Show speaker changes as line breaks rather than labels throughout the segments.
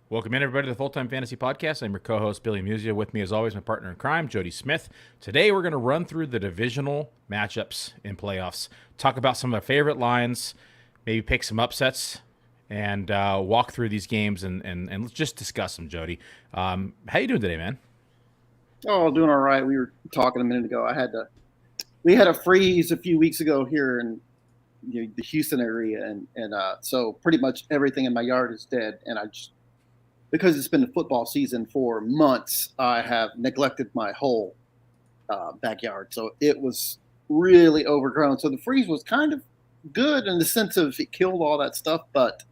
Welcome in, everybody, to the Full-Time Fantasy Podcast. I'm your co-host, Billy Musia. With me, as always, my partner in crime, Jody Smith. Today, we're going to run through the divisional matchups in playoffs, talk about some of our favorite lines, maybe pick some upsets, and walk through these games and let's just discuss them, Jody. How you doing today, man?
Oh, doing all right. We were talking a minute ago. We had a freeze a few weeks ago here in the Houston area, and so pretty much everything in my yard is dead. And because it's been the football season for months, I have neglected my whole backyard. So it was really overgrown. So the freeze was kind of good in the sense of it killed all that stuff, but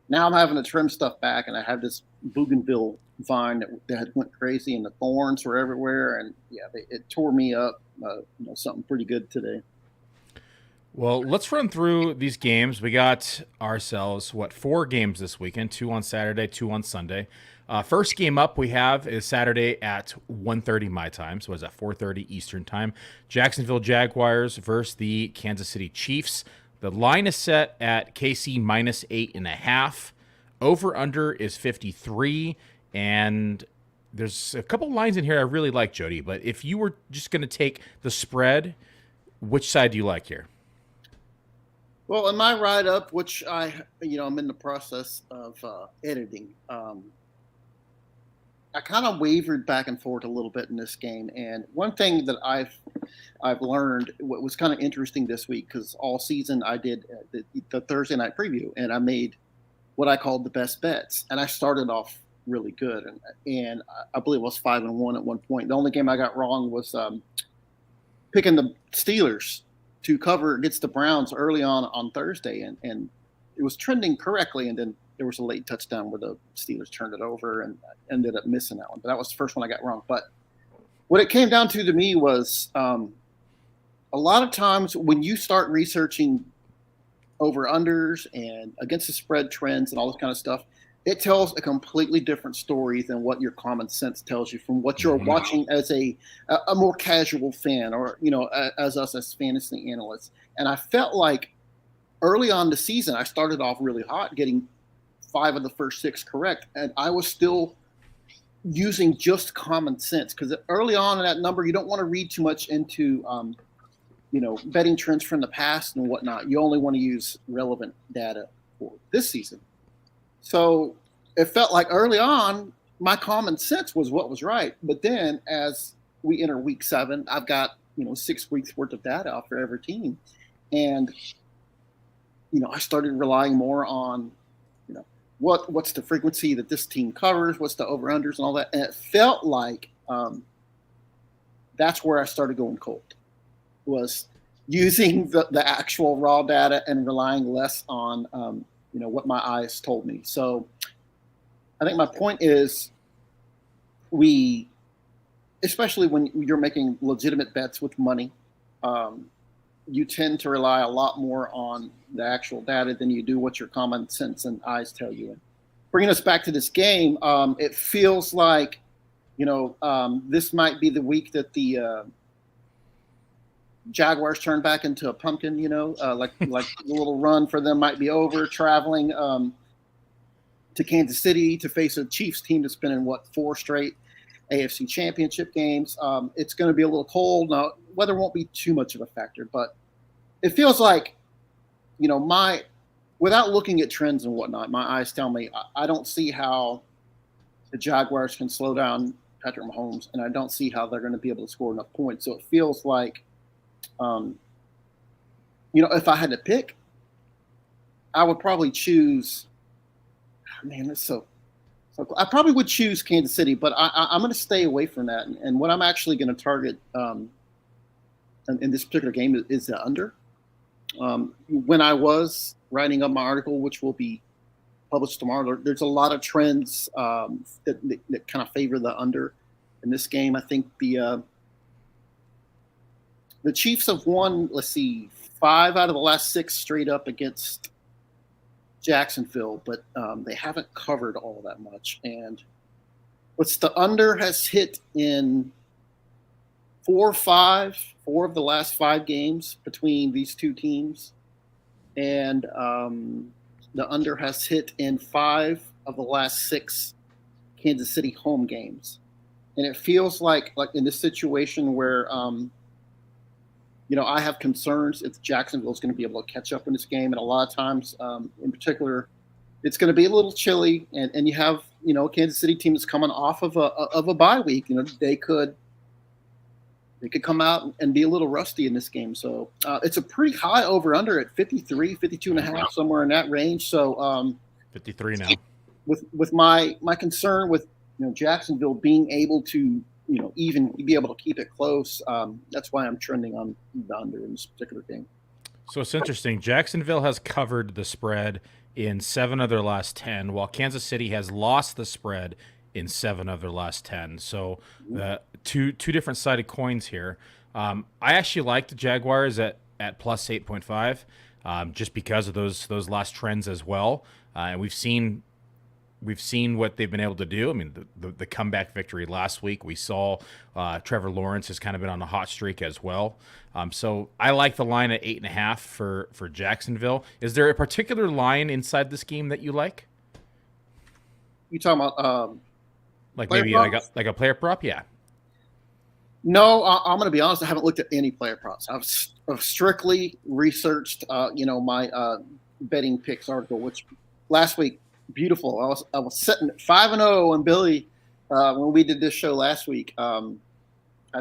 now I'm having to trim stuff back, and I have this bougainville vine that went crazy, and the thorns were everywhere, and it tore me up. Something pretty good today.
Well, let's run through these games. We got ourselves, 4 games this weekend, 2 on Saturday, 2 on Sunday. First game up we have is Saturday at 1:30 my time, so it's at 4:30 Eastern time. Jacksonville Jaguars versus the Kansas City Chiefs. The line is set at KC minus 8.5. Over-under is 53, and there's a couple lines in here I really like, Jody, but if you were just going to take the spread, which side do you like here?
Well, in my write-up, which I'm in the process of editing, I kind of wavered back and forth a little bit in this game. And one thing that I've learned, what was kind of interesting this week, because all season I did the Thursday night preview, and I made what I called the best bets, and I started off really good, and I believe it was 5-1 at one point. The only game I got wrong was picking the Steelers to cover against the Browns early on Thursday, and it was trending correctly, and then there was a late touchdown where the Steelers turned it over, and I ended up missing that one. But that was the first one I got wrong. But what it came down to me was a lot of times when you start researching over-unders and against the spread trends and all this kind of stuff, it tells a completely different story than what your common sense tells you from what you're watching as a more casual fan, or as us as fantasy analysts. And I felt like early on the season I started off really hot, getting 5 of the first 6 correct, and I was still using just common sense, because early on in that number you don't want to read too much into betting trends from the past and whatnot. You only want to use relevant data for this season. So it felt like early on, my common sense was what was right. But then as we enter week 7, I've got, 6 weeks worth of data for every team. And, I started relying more on, what's the frequency that this team covers, what's the over-unders and all that. And it felt like that's where I started going cold, was using the actual raw data and relying less on what my eyes told me. So I think my point is, especially when you're making legitimate bets with money, you tend to rely a lot more on the actual data than you do what your common sense and eyes tell you. And bringing us back to this game, it feels like, this might be the week that the Jaguars turn back into a pumpkin, like the little run for them might be over, traveling to Kansas City to face a Chiefs team that's been in 4 straight AFC championship games. It's going to be a little cold. Now, weather won't be too much of a factor, but it feels like, without looking at trends and whatnot, my eyes tell me I don't see how the Jaguars can slow down Patrick Mahomes, and I don't see how they're going to be able to score enough points. So it feels like, if I had to pick, I would probably choose. Man, that's so. I probably would choose Kansas City, but I'm going to stay away from that. And what I'm actually going to target in this particular game is the under. When I was writing up my article, which will be published tomorrow, there's a lot of trends that kind of favor the under in this game. I think the Chiefs have won, 5 out of the last 6 straight up against Jacksonville, but they haven't covered all that much. And the under has hit in 4 of the last 5 games between these two teams, and the under has hit in 5 of the last 6 Kansas City home games, and it feels like in this situation where I have concerns if Jacksonville is going to be able to catch up in this game, and a lot of times, in particular, it's going to be a little chilly, and you have a Kansas City team that's coming off of a bye week. They could come out and be a little rusty in this game. So it's a pretty high over under at 53, 52 and a half, somewhere in that range. So
53 now.
With my concern with Jacksonville being able to even be able to keep it close, that's why I'm trending on the under in this particular game.
So it's interesting. Jacksonville has covered the spread in 7 of their last 10, while Kansas City has lost the spread in 7 of their last 10. So two different sided coins here. I actually like the Jaguars at plus 8.5, just because of those last trends as well. And we've seen what they've been able to do. I mean, the comeback victory last week. We saw Trevor Lawrence has kind of been on a hot streak as well. So I like the line at 8.5 for Jacksonville. Is there a particular line inside this game that you like?
You talking about
like maybe like a player prop? Yeah.
No, I'm going to be honest. I haven't looked at any player props. I've strictly researched, my betting picks article, which last week, beautiful. I was sitting at 5-0, and Billy, when we did this show last week, I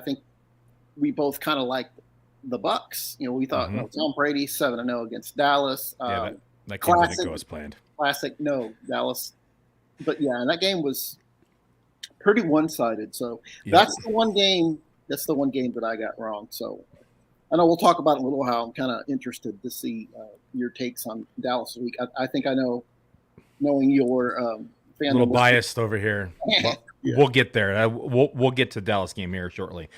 think we both kind of liked the Bucks. We thought Tom Brady 7-0 against Dallas.
That game didn't go as planned.
Classic, no Dallas, but yeah, and that game was pretty one-sided. So that's the one game. That's the one game that I got wrong. So I know we'll talk about it in a little while. I'm kind of interested to see your takes on Dallas this week. I think I know, knowing your fan.
A little biased over here. Well, we'll get there. We'll get to Dallas game here shortly.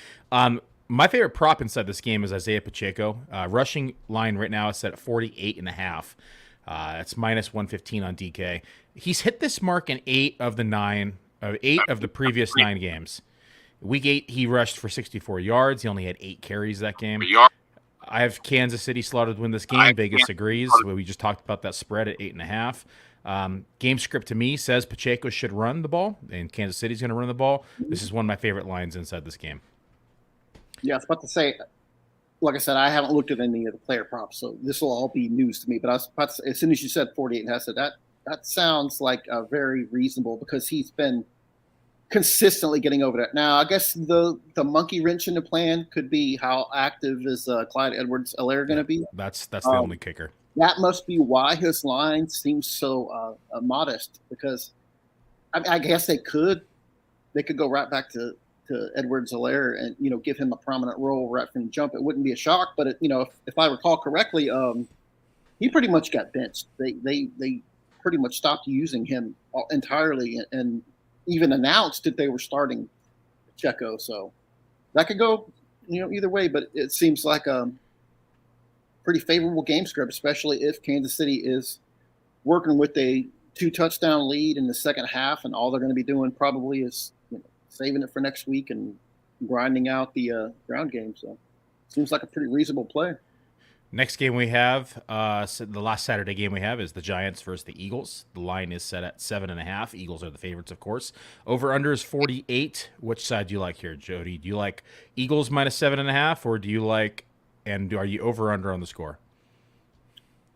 My favorite prop inside this game is Isaiah Pacheco. Rushing line right now is set at 48.5. It's minus 115 on DK. He's hit this mark in 8 of the previous 9 games. Week 8, he rushed for 64 yards. He only had 8 carries that game. I have Kansas City slotted to win this game. Vegas agrees. We just talked about that spread at 8.5. Game script to me says Pacheco should run the ball, and Kansas City's going to run the ball. This is one of my favorite lines inside this game.
Yeah, I was about to say, like I said, I haven't looked at any of the player props, so this will all be news to me. But I was about to say, as soon as you said 48, I said that sounds like very reasonable, because he's been consistently getting over that. Now, I guess the monkey wrench in the plan could be how active is Clyde Edwards-Helaire going to be.
That's the only kicker.
That must be why his line seems so modest, because I guess they could go right back to Edwards-Helaire and give him a prominent role right from the jump. It wouldn't be a shock, but if I recall correctly, he pretty much got benched. They pretty much stopped using him entirely, and even announced that they were starting Pacheco. So that could go either way, but it seems like a pretty favorable game script, especially if Kansas City is working with a 2-touchdown lead in the second half, and all they're going to be doing probably is saving it for next week and grinding out the ground game. So it seems like a pretty reasonable play.
Next game we have, the last Saturday game we have, is the Giants versus the Eagles. The line is set at 7.5. Eagles are the favorites, of course. Over/under is 48. Which side do you like here, Jody? Do you like Eagles minus 7.5, or do you like, and are you over/under on the score?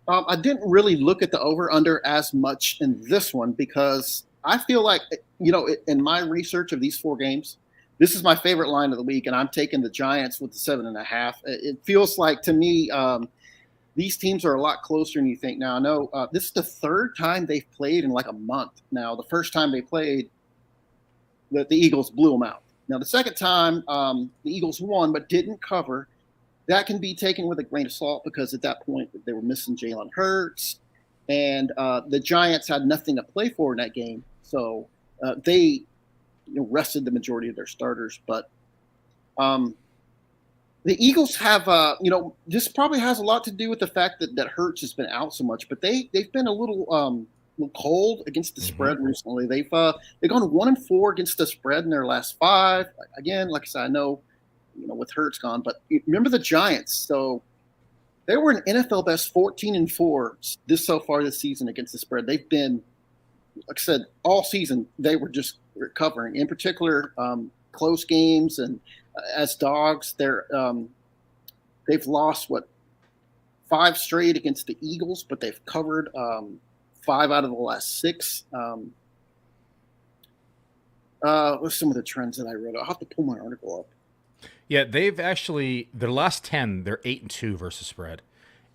I didn't really look at the over/under as much in this one, because I feel like, in my research of these 4 games, this is my favorite line of the week, and I'm taking the Giants with the 7.5. It feels like, to me, these teams are a lot closer than you think. Now, I know this is the 3rd time they've played in like a month. Now, the first time they played, the Eagles blew them out. Now, the second time, the Eagles won but didn't cover. That can be taken with a grain of salt, because at that point they were missing Jalen Hurts, and the Giants had nothing to play for in that game. So they rested the majority of their starters. But the Eagles have, this probably has a lot to do with the fact that Hurts has been out so much. But they've been a little cold against the spread recently. They've gone 1-4 against the spread in their last 5. Again, like I said, I know, with Hurts gone, but remember the Giants. So they were an NFL best 14-4 so far this season against the spread. They've been like I said, all season they were just recovering. In particular, close games and as dogs, they've lost what 5 straight against the Eagles, but they've covered 5 out of the last 6. What's some of the trends that I read? I'll have to pull my article up.
Yeah, they've actually their last 10, they're 8-2 versus spread,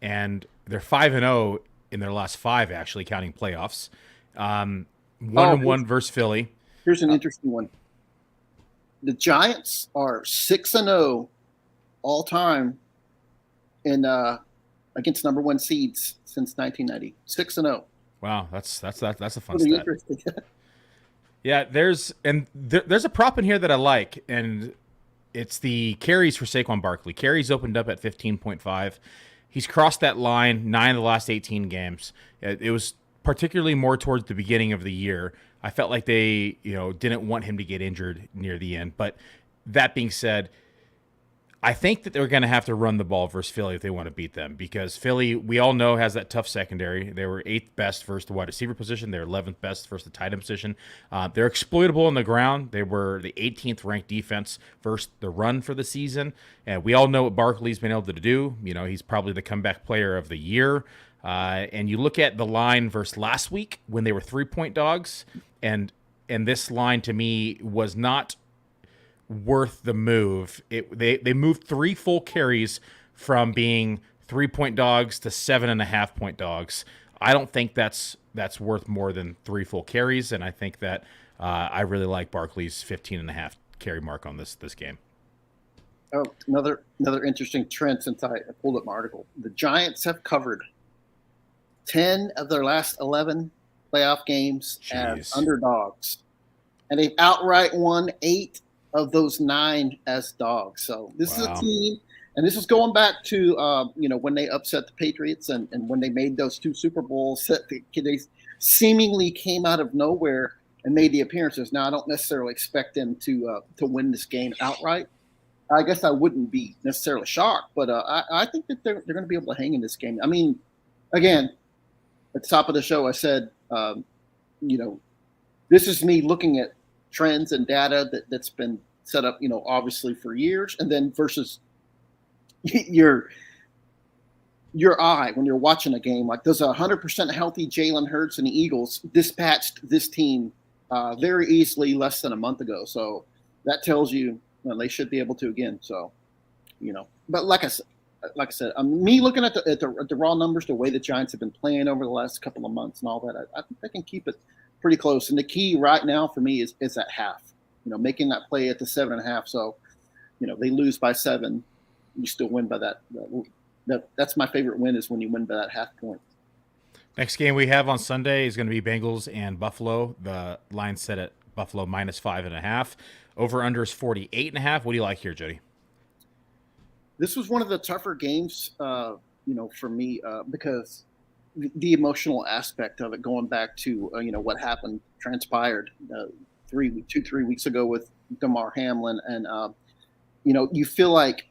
and they're 5-0 in their last 5, actually counting playoffs. 1-1 versus Philly.
Here's an interesting one. The Giants are 6-0 all time in against number 1 seeds since 1990. 6-0.
Wow, that's a fun
Pretty
stat.
interesting.
Yeah, there's a prop in here that I like, and it's the carries for Saquon Barkley. Carries opened up at 15.5. He's crossed that line 9 of the last 18 games. It was particularly more towards the beginning of the year. I felt like they, didn't want him to get injured near the end. But that being said, I think that they're going to have to run the ball versus Philly if they want to beat them, because Philly, we all know, has that tough secondary. They were 8th best versus the wide receiver position. They're 11th best versus the tight end position. They're exploitable on the ground. They were the 18th ranked defense versus the run for the season. And we all know what Barkley's been able to do. He's probably the comeback player of the year. And you look at the line versus last week when they were 3-point dogs, and this line to me was not worth the move. They moved 3 full carries from being 3-point dogs to 7.5-point dogs. I don't think that's worth more than 3 full carries, and I think that I really like Barkley's 15.5 carry mark on this game.
Oh, another interesting trend since I pulled up my article. The Giants have covered 10 of their last 11 playoff games as underdogs, and they've outright won 8 of those 9 as dogs. So this is a team, and this is going back to when they upset the Patriots and when they made those 2 Super Bowls that they seemingly came out of nowhere and made the appearances. Now I don't necessarily expect them to win this game outright. I guess I wouldn't be necessarily shocked, but I think that they're going to be able to hang in this game. I mean, again, at the top of the show, I said, this is me looking at trends and data that's been set up, obviously for years, and then versus your eye when you're watching a game. Like, does 100% healthy Jalen Hurts and the Eagles dispatched this team very easily less than a month ago? So that tells you they should be able to again. So, but like I said, me looking at the raw numbers, the way the Giants have been playing over the last couple of months and all that, I think they can keep it pretty close. And the key right now for me is that half, making that play at the 7.5. So, they lose by 7, you still win by that. That's my favorite win, is when you win by that half point.
Next game we have on Sunday is going to be Bengals and Buffalo. The line set at Buffalo -5.5. Over under is 48.5. What do you like here, Jody?
This was one of the tougher games, for me, because the emotional aspect of it, going back to what transpired 3 weeks ago with Damar Hamlin, and you feel like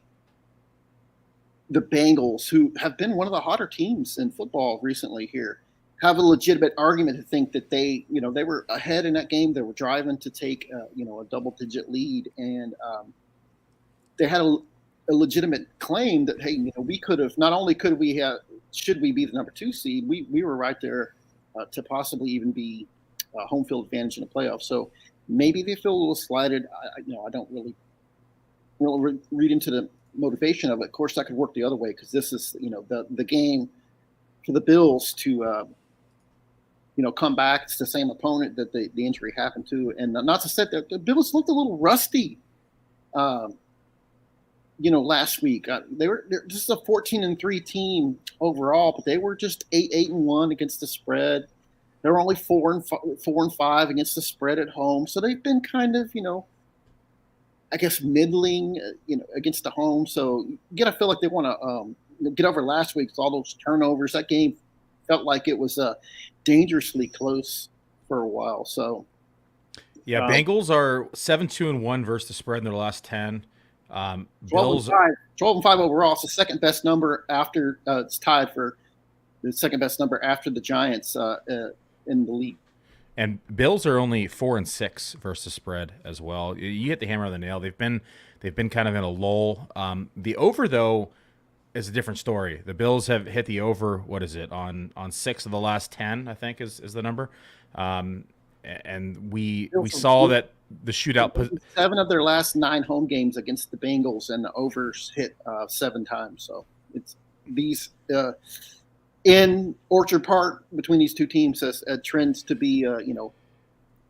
the Bengals, who have been one of the hotter teams in football recently here, have a legitimate argument to think that they were ahead in that game. They were driving to take a double-digit lead, and they had a legitimate claim that, hey, we could have, not only could we have, should we be the number 2 seed, we were right there to possibly even be home field advantage in the playoffs. So maybe they feel a little slighted. I don't really read into the motivation of it. Of course, that could work the other way, because this is the game for the Bills to come back. It's the same opponent that the injury happened to, and not to say that the Bills looked a little rusty. Last week they're just a 14-3 team overall, but they were just 8-1 against the spread. They were only 4-5 against the spread at home, so they've been kind of I guess middling against the home. So you gotta feel like they want to get over last week's all those turnovers. That game felt like it was dangerously close for a while. So
yeah, Bengals are 7-2-1 versus the spread in their last 10.
12-5 overall. It's the second best number after it's tied for the second best number after the Giants in the league.
And Bills are only 4-6 versus spread as well. You hit the hammer on the nail. They've been kind of in a lull. The over though is a different story. The Bills have hit the over. What is it on 6 of the last 10? I think is the number. And we saw that the shootout.
7 of their last 9 home games against the Bengals, and the overs hit 7 times. So it's these in Orchard Park between these two teams as trends to be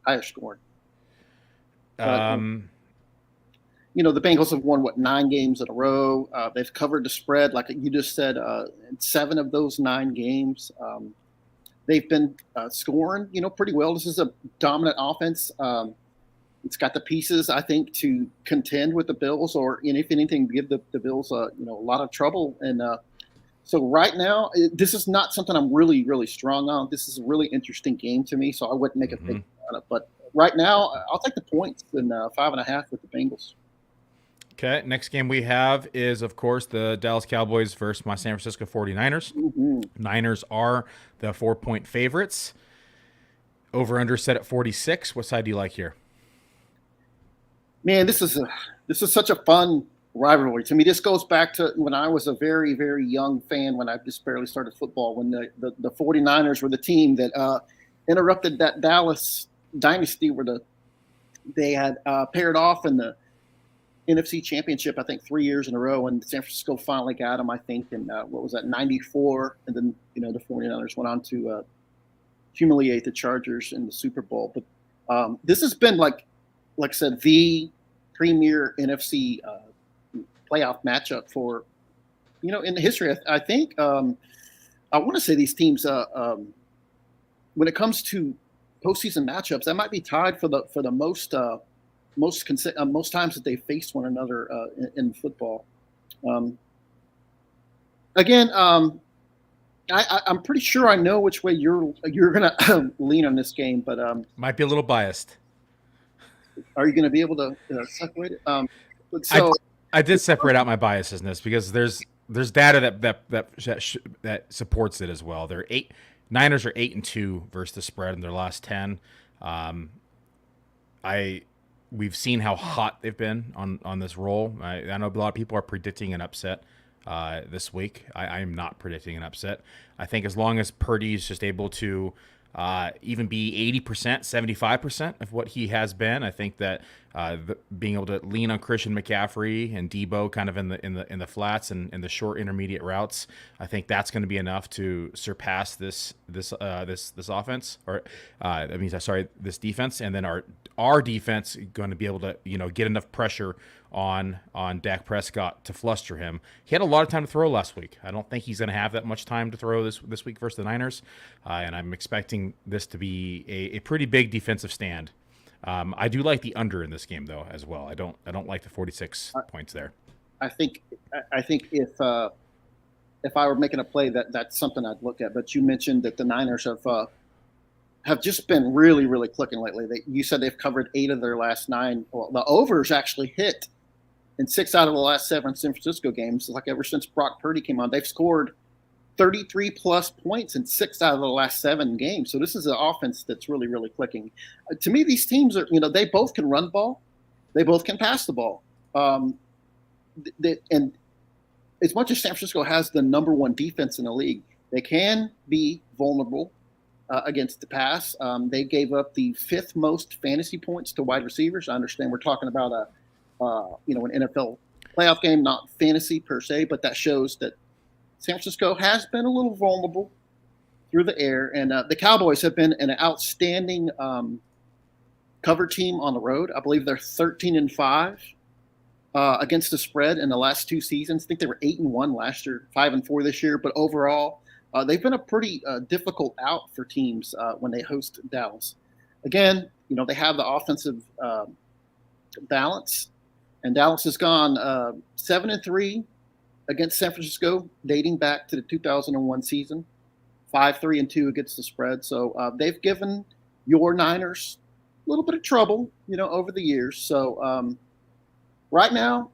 higher scoring. The Bengals have won 9 games in a row. They've covered the spread, like you just said, in 7 of those 9 games. They've been scoring, pretty well. This is a dominant offense. It's got the pieces, I think, to contend with the Bills, or if anything, give the Bills a lot of trouble. And so right now, this is not something I'm really, really strong on. This is a really interesting game to me, so I wouldn't make a pick on it. But right now, I'll take the points and 5.5 with the Bengals.
Okay, next game we have is, of course, the Dallas Cowboys versus my San Francisco 49ers. Niners are the 4-point favorites. Over-under set at 46. What side do you like here?
Man, this is such a fun rivalry. To me, this goes back to when I was a very, very young fan, when I just barely started football, when the 49ers were the team that interrupted that Dallas dynasty where they had paired off in the NFC Championship, I think 3 years in a row, and San Francisco finally got them, I think, in, 94? And then, the 49ers went on to humiliate the Chargers in the Super Bowl. But this has been, like I said, the premier NFC playoff matchup for, in the history. I think I want to say these teams, when it comes to postseason matchups, that might be tied for the most times that they faced one another in football. Again, I'm pretty sure I know which way you're gonna lean on this game, but
might be a little biased.
Are you going to be able to separate it?
I did separate out my biases in this because there's data that supports it as well. Niners are 8-2 versus the spread in their last 10. We've seen how hot they've been on this roll. I know a lot of people are predicting an upset this week. I am not predicting an upset. I think as long as Purdy's just able to even be 80%, 75% of what he has been, I think that being able to lean on Christian McCaffrey and Debo kind of in the flats and in the short intermediate routes, I think that's going to be enough to surpass this offense, or this defense, and then our defense going to be able to get enough pressure on Dak Prescott to fluster him. He had a lot of time to throw last week. I don't think he's going to have that much time to throw this week versus the Niners, and I'm expecting this to be a pretty big defensive stand. I do like the under in this game though as well. I don't like the 46 points there.
I think if I were making a play, that's something I'd look at. But you mentioned that the Niners have just been really, really clicking lately. You said they've covered 8 of their last 9. Well, the overs actually hit in 6 out of the last 7 San Francisco games. Like ever since Brock Purdy came on, they've scored 33 plus points in 6 out of the last 7 games. So this is an offense that's really, really clicking. To me, these teams are, they both can run the ball. They both can pass the ball. And as much as San Francisco has the number 1 defense in the league, they can be vulnerable against the pass. They gave up the 5th most fantasy points to wide receivers. I understand we're talking about an NFL playoff game, not fantasy per se, but that shows that San Francisco has been a little vulnerable through the air, and the Cowboys have been an outstanding cover team on the road. I believe they're 13-5 against the spread in the last 2 seasons. I think they were 8-1 last year, 5-4 this year. But overall, they've been a pretty difficult out for teams when they host Dallas. Again, they have the offensive balance, and Dallas has gone 7-3 against San Francisco, dating back to the 2001 season, 5-3-2 against the spread. So they've given your Niners a little bit of trouble, over the years. So right now,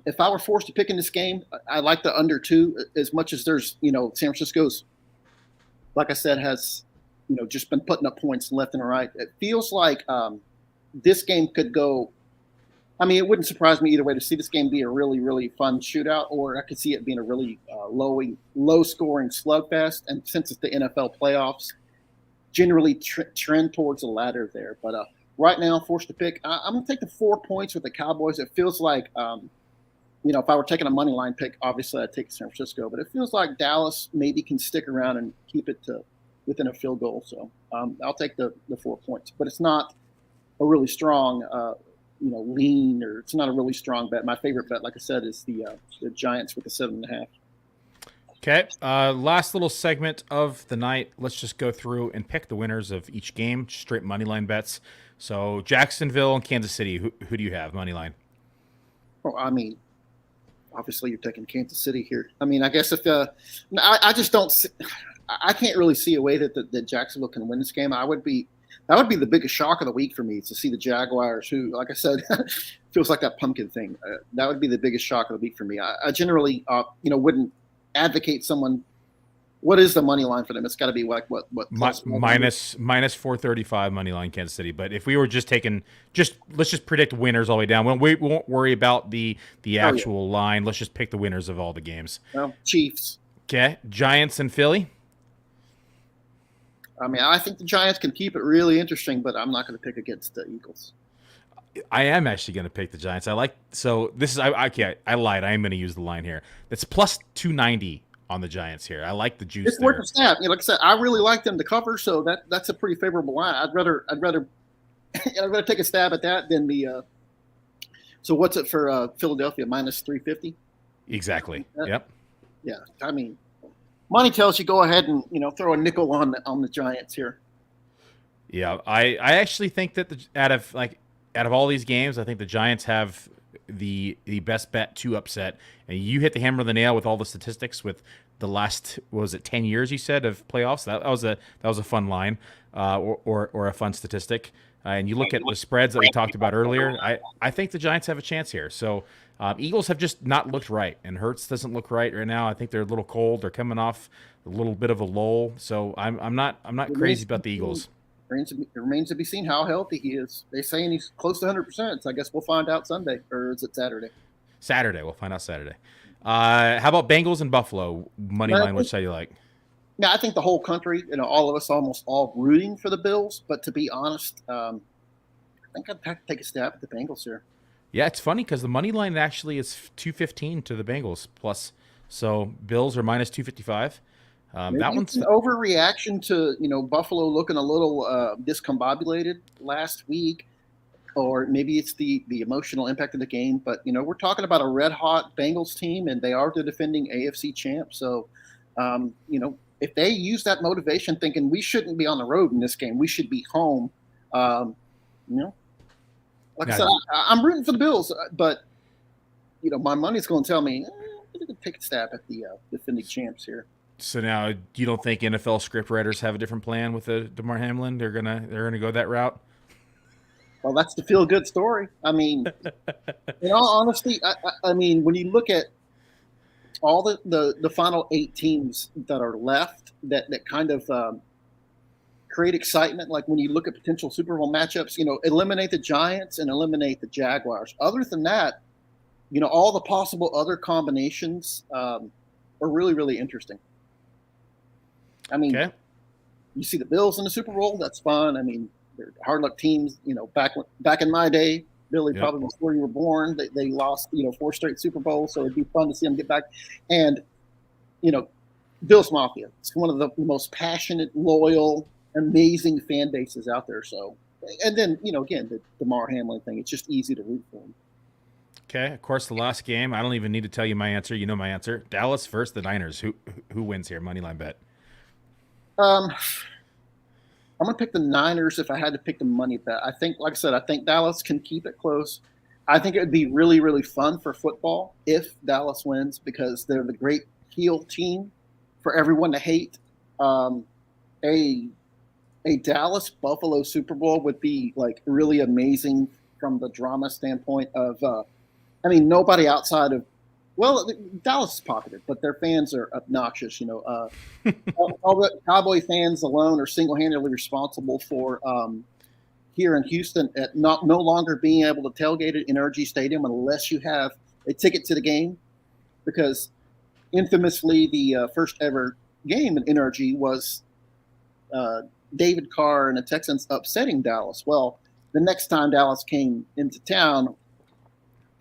if I were forced to pick in this game, I like the under 2 as much as there's, San Francisco's, like I said, has just been putting up points left and right. It feels like this game could go. I mean, it wouldn't surprise me either way to see this game be a really, really fun shootout, or I could see it being a really low-scoring slugfest. And since it's the NFL playoffs, generally trend towards the latter there. But right now, forced to pick, I'm going to take the 4 points with the Cowboys. It feels like, if I were taking a money line pick, obviously I'd take San Francisco. But it feels like Dallas maybe can stick around and keep it to within a field goal. So I'll take the 4 points. But it's not a really strong, lean, or it's not a really strong bet. My favorite bet, like I said, is the Giants with the 7.5.
Okay, last little segment of the night. Let's just go through and pick the winners of each game, straight money line bets. So Jacksonville and Kansas City, who do you have money line?
Well, I mean, obviously you're taking Kansas City here. I mean, I guess if I just don't, I can't really see a way that Jacksonville can win this game. That would be the biggest shock of the week for me, to see the Jaguars, who, like I said, feels like that pumpkin thing. That would be the biggest shock of the week for me. I generally, wouldn't advocate someone. What is the money line for them? It's got to be like what
minus 435 money line Kansas City. But if we were just taking let's just predict winners all the way down. We won't worry about the actual line. Let's just pick the winners of all the games.
Well, Chiefs.
Okay, Giants and Philly.
I mean, I think the Giants can keep it really interesting, but I'm not going to pick against the Eagles.
I am actually going to pick the Giants. I lied. I am going to use the line here. It's plus 290 on the Giants here. I like the juice.
It's worth a stab. Like I said, I really like them to cover, so that's a pretty favorable line. I'd rather take a stab at that than the. So what's it for Philadelphia? Minus 350.
Exactly. Yep.
Yeah, I mean, money tells you go ahead and throw a nickel on the Giants here.
Yeah, I actually think that out of all these games, I think the Giants have the best bet to upset. And you hit the hammer on the nail with all the statistics with the last, what was it, 10 years you said of playoffs? That was a fun line or a fun statistic. And you look at the spreads that we talked about earlier. I think the Giants have a chance here. So Eagles have just not looked right, and Hurts doesn't look right now. I think they're a little cold. They're coming off a little bit of a lull. So I'm not crazy about the Eagles.
It remains to be seen how healthy he is. They're saying he's close to 100%. So I guess we'll find out Sunday, or is it Saturday?
Saturday. We'll find out Saturday. How about Bengals and Buffalo? Money line, which side you like?
Yeah, I think the whole country, all of us almost all rooting for the Bills. But to be honest, I think I'd have to take a stab at the Bengals here.
Yeah, it's funny because the money line actually is 215 to the Bengals plus. So Bills are minus 255. That one's
an overreaction to Buffalo looking a little discombobulated last week, or maybe it's the emotional impact of the game. But we're talking about a red hot Bengals team, and they are the defending AFC champ. So if they use that motivation, thinking we shouldn't be on the road in this game, we should be home. Like I said, I'm rooting for the Bills, but my money's going to tell me I'm going to take a stab at the defending champs here.
So now, you don't think NFL scriptwriters have a different plan with the DeMar Hamlin? They're gonna go that route.
Well, that's the feel good story. I mean, in all honesty, I mean, when you look at all the final 8 teams that are left, that kind of create excitement. Like when you look at potential Super Bowl matchups, eliminate the Giants and eliminate the Jaguars. Other than that, all the possible other combinations are really, really interesting. I mean, You see the Bills in the Super Bowl. That's fun. I mean, they're hard luck teams. Back in my day, Billy, probably before you were born, they lost 4 straight Super Bowls. So it'd be fun to see them get back. And Bills Mafia. It's one of the most passionate, loyal, amazing fan bases out there. So, and then again, the DeMar Hamlin thing. It's just easy to root for him.
Okay, of course, the last game. I don't even need to tell you my answer. You know my answer. Dallas versus the Niners. Who wins here? Moneyline bet.
I'm going to pick the Niners if I had to pick the money bet. I think, like I said, I think Dallas can keep it close. I think it would be really, really fun for football if Dallas wins, because they're the great heel team for everyone to hate. A Dallas Buffalo Super Bowl would be like really amazing from the drama standpoint of, nobody outside of Well, Dallas is popular, but their fans are obnoxious. All the Cowboy fans alone are single-handedly responsible for here in Houston at no longer being able to tailgate at NRG Stadium unless you have a ticket to the game, because infamously the first ever game in NRG was David Carr and the Texans upsetting Dallas. Well, the next time Dallas came into town,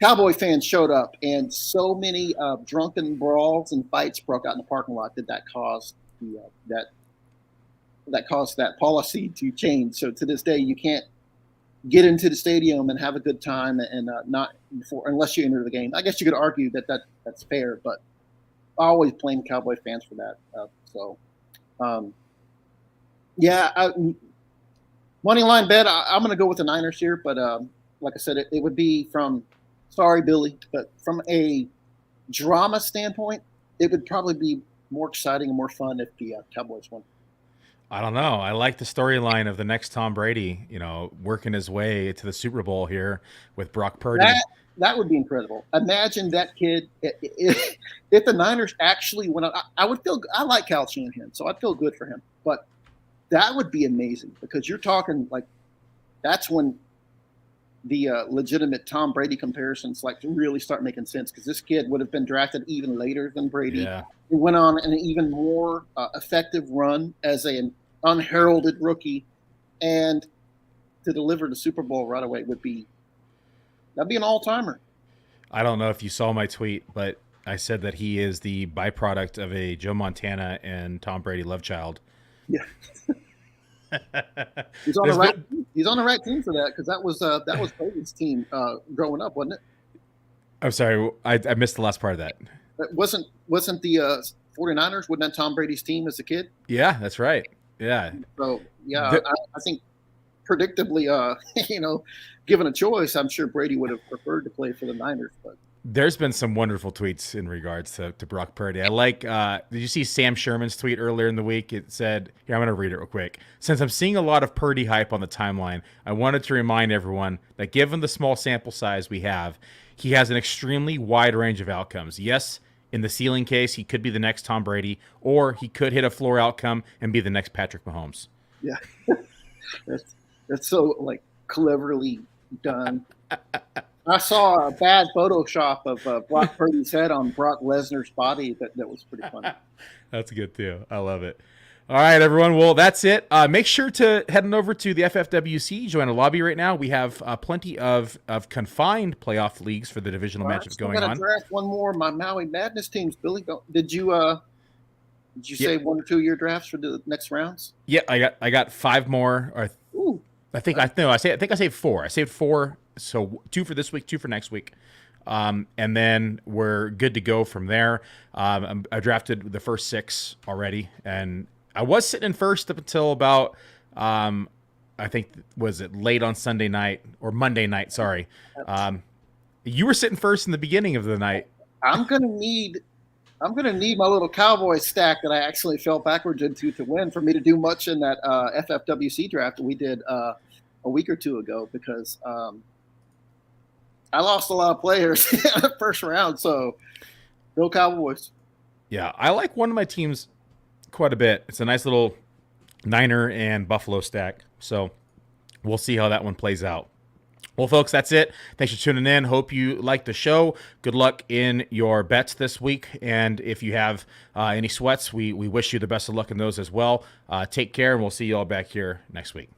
Cowboy fans showed up, and so many drunken brawls and fights broke out in the parking lot that caused that policy to change. So to this day, you can't get into the stadium and have a good time and not before unless you enter the game. I guess you could argue that's fair, but I always blame Cowboy fans for that. Money line bet. I'm going to go with the Niners here, but like I said, it would be from. Sorry, Billy, but from a drama standpoint, it would probably be more exciting and more fun if the Cowboys won.
I don't know. I like the storyline of the next Tom Brady, working his way to the Super Bowl here with Brock Purdy.
That would be incredible. Imagine that kid. If the Niners actually went out, I would feel. I like Kyle Shanahan, so I'd feel good for him. But that would be amazing, because you're talking like that's when the legitimate Tom Brady comparisons really start making sense, because this kid would have been drafted even later than Brady.
Yeah.
He went on an even more effective run as an unheralded rookie, and to deliver the Super Bowl right away that'd be an all-timer.
I don't know if you saw my tweet, but I said that he is the byproduct of a Joe Montana and Tom Brady love child.
Yeah. He's on the right team for that, because that was Brady's team growing up, wasn't it?
I'm sorry, I missed the last part of that.
Wasn't the 49ers, wasn't that Tom Brady's team as a kid?
Yeah, that's right. Yeah.
So I think predictably, given a choice, I'm sure Brady would have preferred to play for the Niners. But
there's been some wonderful tweets in regards to Brock Purdy. I like, did you see Sam Sherman's tweet earlier in the week? It said, here, I'm going to read it real quick. Since I'm seeing a lot of Purdy hype on the timeline, I wanted to remind everyone that given the small sample size we have, he has an extremely wide range of outcomes. Yes, in the ceiling case, he could be the next Tom Brady, or he could hit a floor outcome and be the next Patrick Mahomes.
Yeah. That's so cleverly done. I saw a bad Photoshop of Brock Purdy's head on Brock Lesnar's body. That was pretty funny.
That's good too. I love it. All right, everyone. Well, that's it. Make sure to head on over to the FFWC. Join a lobby right now. We have plenty of confined playoff leagues for the divisional matchups going on.
Draft one more of my Maui Madness teams. Billy, did you say 1 or 2 year drafts for the next rounds?
Yeah, I got 5 more. I think I saved 4. I saved 4. So 2 for this week, 2 for next week. And then we're good to go from there. I drafted the first 6 already, and I was sitting in first up until about, I think, was it late on Sunday night or Monday night? Sorry. You were sitting first in the beginning of the night.
I'm gonna need my little Cowboy stack that I actually fell backwards into to win for me to do much in that FFWC draft that we did a week or 2 ago, because I lost a lot of players in the first round. So go Cowboys.
Yeah, I like one of my teams quite a bit. It's a nice little Niner and Buffalo stack. So we'll see how that one plays out. Well, folks, that's it. Thanks for tuning in. Hope you liked the show. Good luck in your bets this week. And if you have any sweats, we wish you the best of luck in those as well. Take care, and we'll see you all back here next week.